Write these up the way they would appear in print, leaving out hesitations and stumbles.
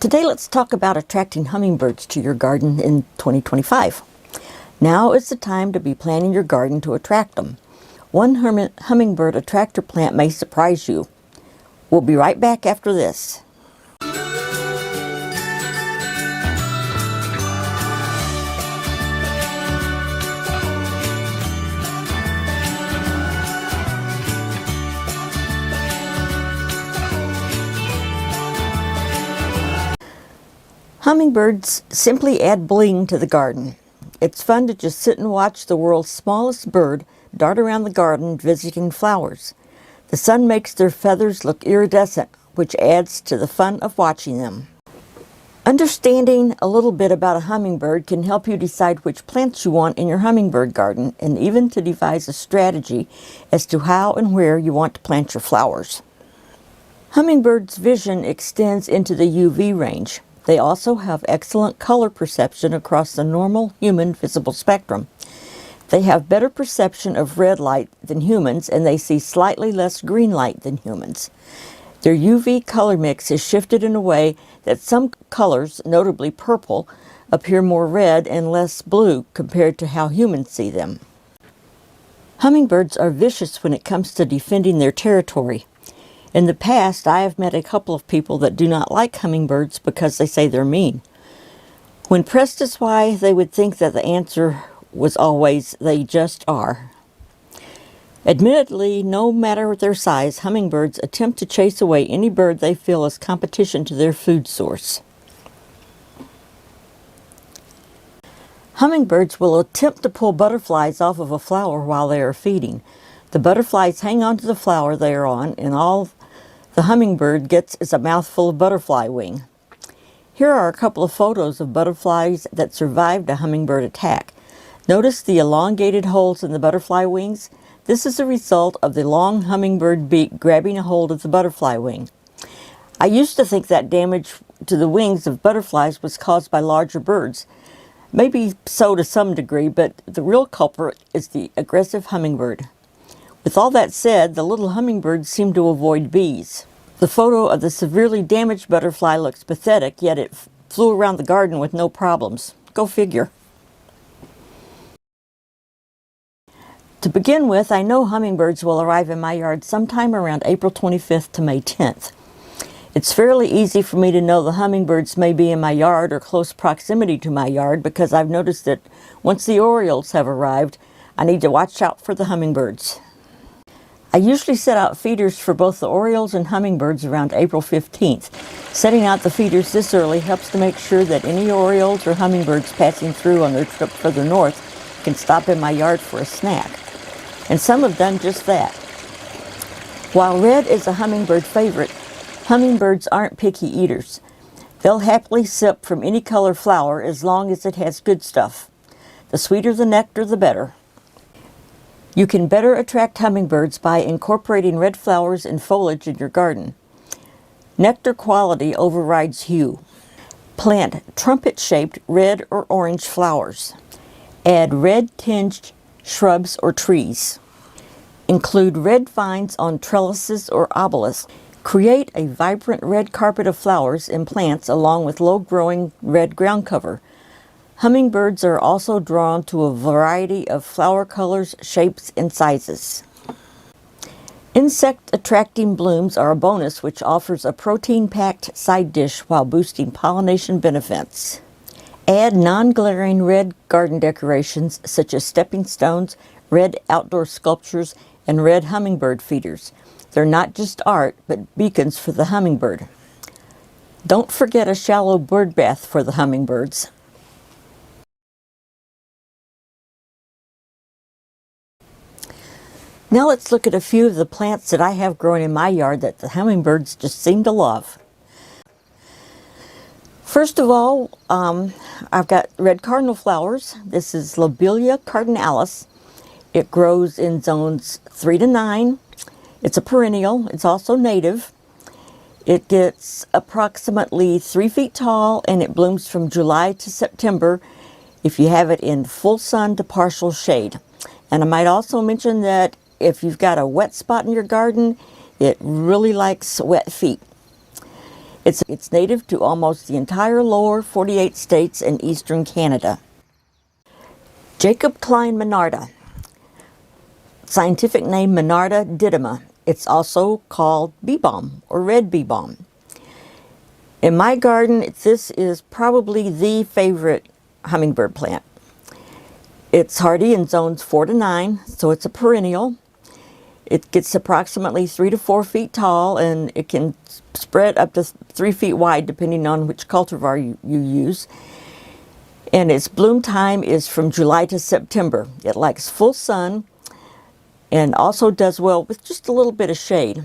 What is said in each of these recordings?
Today let's talk about attracting hummingbirds to your garden in 2025. Now is the time to be planning your garden to attract them. One hummingbird attractor plant may surprise you. We'll be right back after this. Hummingbirds simply add bling to the garden. It's fun to just sit and watch the world's smallest bird dart around the garden visiting flowers. The sun makes their feathers look iridescent, which adds to the fun of watching them. Understanding a little bit about a hummingbird can help you decide which plants you want in your hummingbird garden, and even to devise a strategy as to how and where you want to plant your flowers. Hummingbirds' vision extends into the UV range. They also have excellent color perception across the normal human visible spectrum. They have better perception of red light than humans, and they see slightly less green light than humans. Their UV color mix is shifted in a way that some colors, notably purple, appear more red and less blue compared to how humans see them. Hummingbirds are vicious when it comes to defending their territory. In the past, I have met a couple of people that do not like hummingbirds because they say they're mean. When pressed as why, they would think that the answer was always, they just are. Admittedly, no matter their size, hummingbirds attempt to chase away any bird they feel is competition to their food source. Hummingbirds will attempt to pull butterflies off of a flower while they are feeding. The butterflies hang onto the flower they are on, and all the hummingbird gets is a mouthful of butterfly wing. Here are a couple of photos of butterflies that survived a hummingbird attack. Notice the elongated holes in the butterfly wings? This is a result of the long hummingbird beak grabbing a hold of the butterfly wing. I used to think that damage to the wings of butterflies was caused by larger birds. Maybe so to some degree, but the real culprit is the aggressive hummingbird. With all that said, the little hummingbirds seem to avoid bees. The photo of the severely damaged butterfly looks pathetic, yet it flew around the garden with no problems. Go figure. To begin with, I know hummingbirds will arrive in my yard sometime around April 25th to May 10th. It's fairly easy for me to know the hummingbirds may be in my yard or close proximity to my yard because I've noticed that once the orioles have arrived, I need to watch out for the hummingbirds. I usually set out feeders for both the orioles and hummingbirds around April 15th. Setting out the feeders this early helps to make sure that any orioles or hummingbirds passing through on their trip further north can stop in my yard for a snack. And some have done just that. While red is a hummingbird favorite, hummingbirds aren't picky eaters. They'll happily sip from any color flower as long as it has good stuff. The sweeter the nectar, the better. You can better attract hummingbirds by incorporating red flowers and foliage in your garden. Nectar quality overrides hue. Plant trumpet-shaped red or orange flowers. Add red-tinged shrubs or trees. Include red vines on trellises or obelisks. Create a vibrant red carpet of flowers and plants along with low-growing red ground cover. Hummingbirds are also drawn to a variety of flower colors, shapes, and sizes. Insect-attracting blooms are a bonus which offers a protein-packed side dish while boosting pollination benefits. Add non-glaring red garden decorations such as stepping stones, red outdoor sculptures, and red hummingbird feeders. They're not just art, but beacons for the hummingbird. Don't forget a shallow bird bath for the hummingbirds. Now let's look at a few of the plants that I have growing in my yard that the hummingbirds just seem to love. First of all, I've got red cardinal flowers. This is Lobelia cardinalis. It grows in zones 3 to 9. It's a perennial. It's also native. It gets approximately 3 feet tall and it blooms from July to September if you have it in full sun to partial shade. And I might also mention that if you've got a wet spot in your garden, it really likes wet feet. It's native to almost the entire lower 48 states and eastern Canada. Jacob Klein Monarda. Scientific name Monarda didyma. It's also called bee balm or red bee balm. In my garden, this is probably the favorite hummingbird plant. It's hardy in zones 4 to 9, so it's a perennial. It gets approximately 3 to 4 feet tall, and it can spread up to 3 feet wide depending on which cultivar you use. And its bloom time is from July to September. It likes full sun and also does well with just a little bit of shade.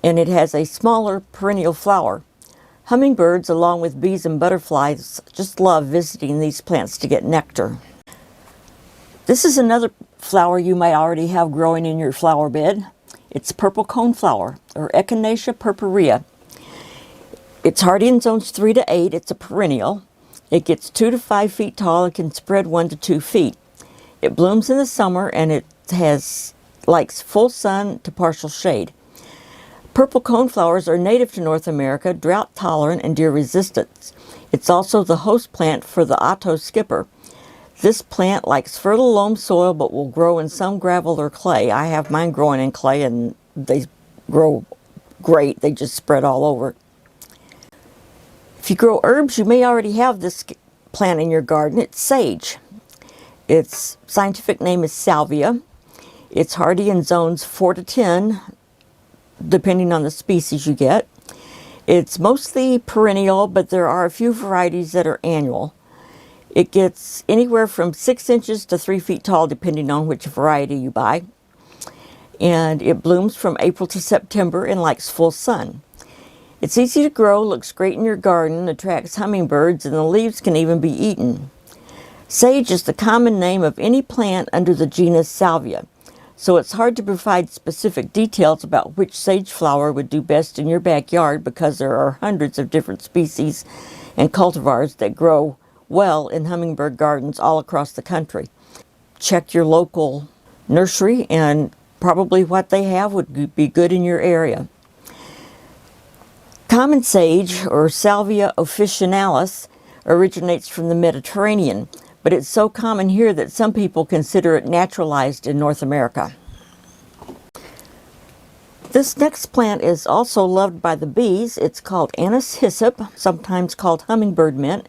And it has a smaller perennial flower. Hummingbirds, along with bees and butterflies, just love visiting these plants to get nectar. This is another flower you may already have growing in your flower bed. It's purple coneflower, or Echinacea purpurea. It's hardy in zones 3 to 8. It's a perennial. It gets 2 to 5 feet tall and can spread 1 to 2 feet. It blooms in the summer, and it likes full sun to partial shade. Purple coneflowers are native to North America, drought tolerant, and deer resistant. It's also the host plant for the Otto skipper. This plant likes fertile loam soil but will grow in some gravel or clay. I have mine growing in clay and they grow great. They just spread all over. If you grow herbs, you may already have this plant in your garden. It's sage. Its scientific name is salvia. It's hardy in zones 4 to 10, depending on the species you get. It's mostly perennial, but there are a few varieties that are annual. It gets anywhere from 6 inches to 3 feet tall, depending on which variety you buy. And it blooms from April to September and likes full sun. It's easy to grow, looks great in your garden, attracts hummingbirds, and the leaves can even be eaten. Sage is the common name of any plant under the genus Salvia, so it's hard to provide specific details about which sage flower would do best in your backyard because there are hundreds of different species and cultivars that grow well in hummingbird gardens all across the country. Check your local nursery, and probably what they have would be good in your area. Common sage, or Salvia officinalis, originates from the Mediterranean, but it's so common here that some people consider it naturalized in North America. This next plant is also loved by the bees. It's called Anise hyssop, sometimes called hummingbird mint.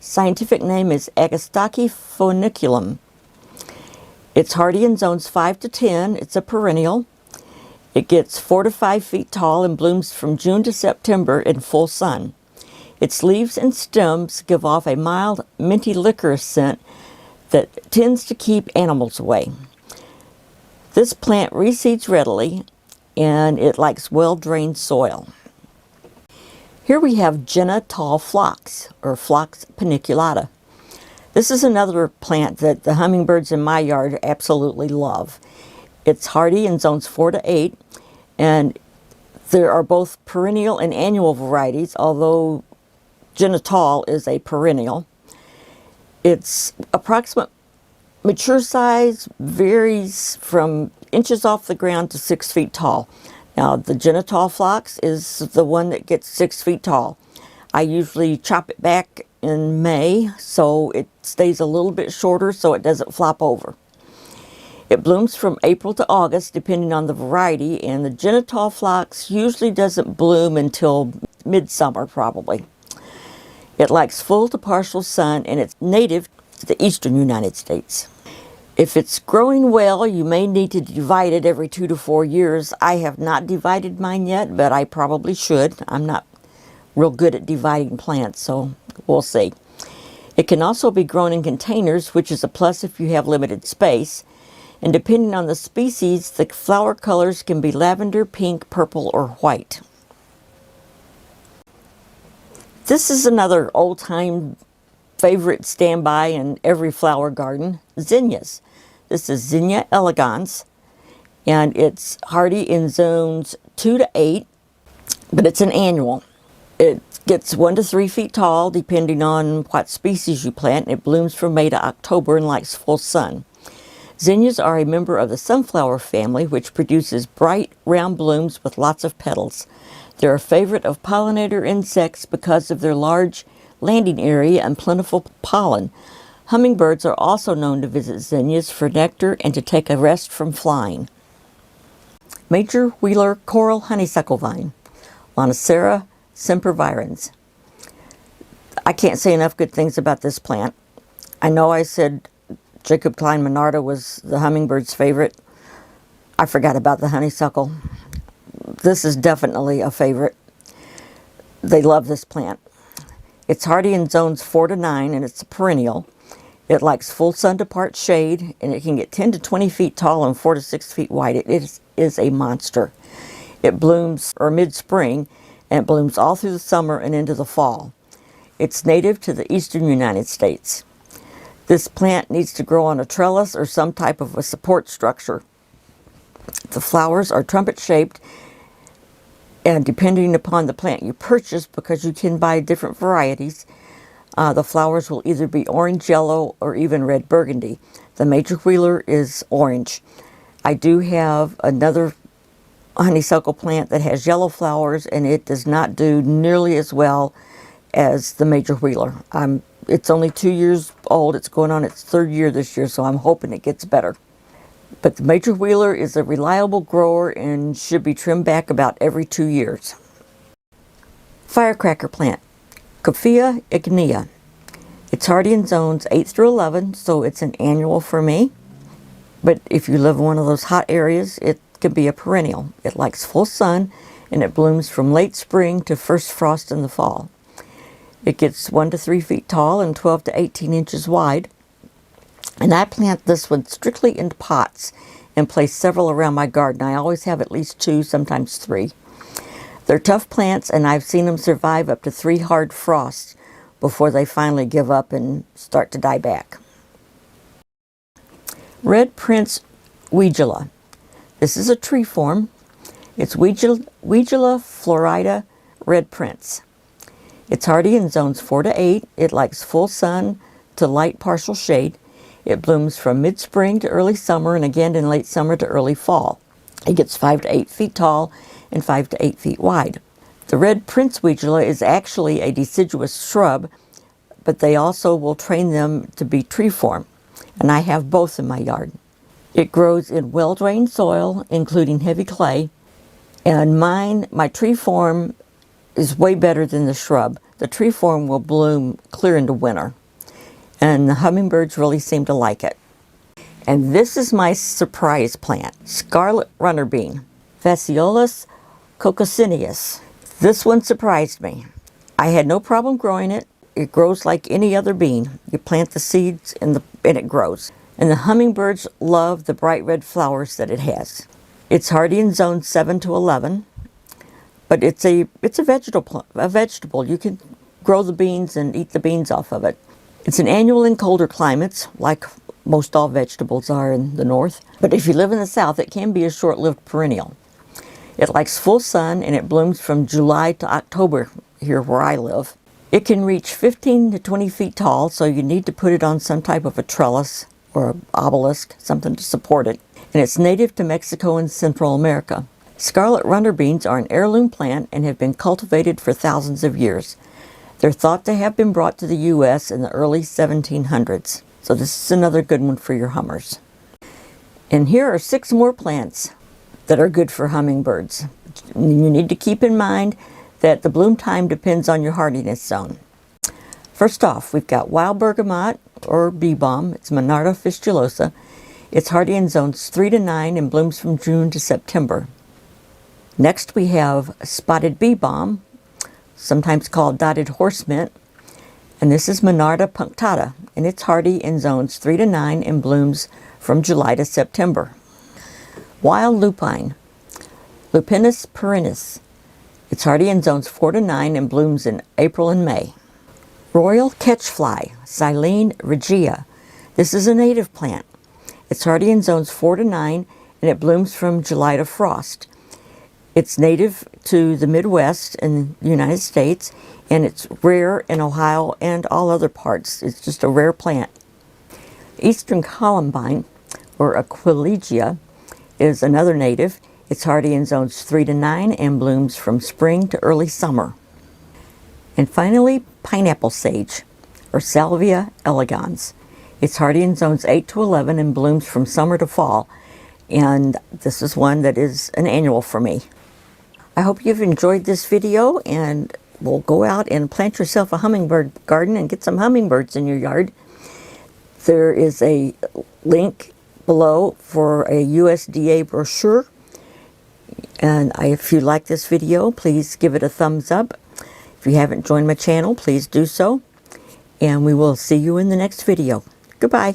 Scientific name is Agastache funiculum. It's hardy in zones 5 to 10. It's a perennial. It gets 4 to 5 feet tall and blooms from June to September in full sun. Its leaves and stems give off a mild, minty licorice scent that tends to keep animals away. This plant reseeds readily, and it likes well-drained soil. Here we have Jenna tall phlox, or Phlox paniculata. This is another plant that the hummingbirds in my yard absolutely love. It's hardy in zones 4 to 8, and there are both perennial and annual varieties, although Jenna tall is a perennial. Its approximate mature size varies from inches off the ground to 6 feet tall. Now, the Jenna tall phlox is the one that gets 6 feet tall. I usually chop it back in May, so it stays a little bit shorter so it doesn't flop over. It blooms from April to August, depending on the variety, and the Jenna tall phlox usually doesn't bloom until midsummer, probably. It likes full to partial sun, and it's native to the eastern United States. If it's growing well, you may need to divide it every 2 to 4 years. I have not divided mine yet, but I probably should. I'm not real good at dividing plants, so we'll see. It can also be grown in containers, which is a plus if you have limited space. And depending on the species, the flower colors can be lavender, pink, purple, or white. This is another old-time favorite standby in every flower garden, zinnias. This is Zinnia elegans, and it's hardy in zones 2 to 8, but it's an annual. It gets 1 to 3 feet tall, depending on what species you plant. It blooms from May to October and likes full sun. Zinnias are a member of the sunflower family, which produces bright, round blooms with lots of petals. They're a favorite of pollinator insects because of their large landing area and plentiful pollen. Hummingbirds are also known to visit zinnias for nectar and to take a rest from flying. Major Wheeler Coral Honeysuckle Vine, Lonicera sempervirens. I can't say enough good things about this plant. I know I said Jacob Klein Monarda was the hummingbird's favorite. I forgot about the honeysuckle. This is definitely a favorite. They love this plant. It's hardy in zones 4 to 9 and it's a perennial. It likes full sun to part shade, and it can get 10 to 20 feet tall and 4 to 6 feet wide. It is a monster. It blooms mid-spring, and it blooms all through the summer and into the fall. It's native to the eastern United States. This plant needs to grow on a trellis or some type of a support structure. The flowers are trumpet-shaped, and depending upon the plant you purchase, because you can buy different varieties, the flowers will either be orange, yellow, or even red burgundy. The Major Wheeler is orange. I do have another honeysuckle plant that has yellow flowers, and it does not do nearly as well as the Major Wheeler. It's only 2 years old. It's going on its 3rd year this year, so I'm hoping it gets better. But the Major Wheeler is a reliable grower and should be trimmed back about every 2 years. Firecracker plant, Coffea ignea. It's hardy in zones 8 through 11, so it's an annual for me. But if you live in one of those hot areas, it can be a perennial. It likes full sun, and it blooms from late spring to first frost in the fall. It gets 1 to 3 feet tall and 12 to 18 inches wide. And I plant this one strictly in pots and place several around my garden. I always have at least 2, sometimes 3. They're tough plants, and I've seen them survive up to 3 hard frosts before they finally give up and start to die back. Red Prince Weigela. This is a tree form. It's Weigela florida Red Prince. It's hardy in zones 4 to 8. It likes full sun to light partial shade. It blooms from mid-spring to early summer and again in late summer to early fall. It gets 5 to 8 feet tall and 5 to 8 feet wide. The Red Prince Weigela is actually a deciduous shrub, but they also will train them to be tree form, and I have both in my yard. It grows in well-drained soil, including heavy clay, and my tree form is way better than the shrub. The tree form will bloom clear into winter, and the hummingbirds really seem to like it. And this is my surprise plant, scarlet runner bean, Phaseolus coccinus. This one surprised me. I had no problem growing it. It grows like any other bean. You plant the seeds and it grows. And the hummingbirds love the bright red flowers that it has. It's hardy in zones 7 to 11, but it's a vegetable. You can grow the beans and eat the beans off of it. It's an annual in colder climates, like most all vegetables are in the north. But if you live in the south, it can be a short-lived perennial. It likes full sun, and it blooms from July to October here where I live. It can reach 15 to 20 feet tall, so you need to put it on some type of a trellis or an obelisk, something to support it. And it's native to Mexico and Central America. Scarlet runner beans are an heirloom plant and have been cultivated for thousands of years. They're thought to have been brought to the U.S. in the early 1700s. So this is another good one for your hummers. And here are 6 more plants that are good for hummingbirds. You need to keep in mind that the bloom time depends on your hardiness zone. First off, we've got wild bergamot, or bee balm. It's Monarda fistulosa. It's hardy in zones 3 to 9 and blooms from June to September. Next we have spotted bee balm, sometimes called dotted horse mint, and this is Monarda punctata, and it's hardy in zones 3 to 9 and blooms from July to September. Wild lupine, Lupinus perennis. It's hardy in zones 4 to 9 and blooms in April and May. Royal catchfly, Silene regia. This is a native plant. It's hardy in zones 4 to 9 and it blooms from July to frost. It's native to the Midwest in the United States, and it's rare in Ohio and all other parts. It's just a rare plant. Eastern columbine, or Aquilegia, is another native. It's hardy in zones 3 to 9 and blooms from spring to early summer. And finally, pineapple sage, or Salvia elegans. It's hardy in zones 8 to 11 and blooms from summer to fall. And this is one that is an annual for me. I hope you've enjoyed this video, and we'll go out and plant yourself a hummingbird garden and get some hummingbirds in your yard. There is a link below for a USDA brochure. And if you like this video, please give it a thumbs up. If you haven't joined my channel, please do so. And we will see you in the next video. Goodbye.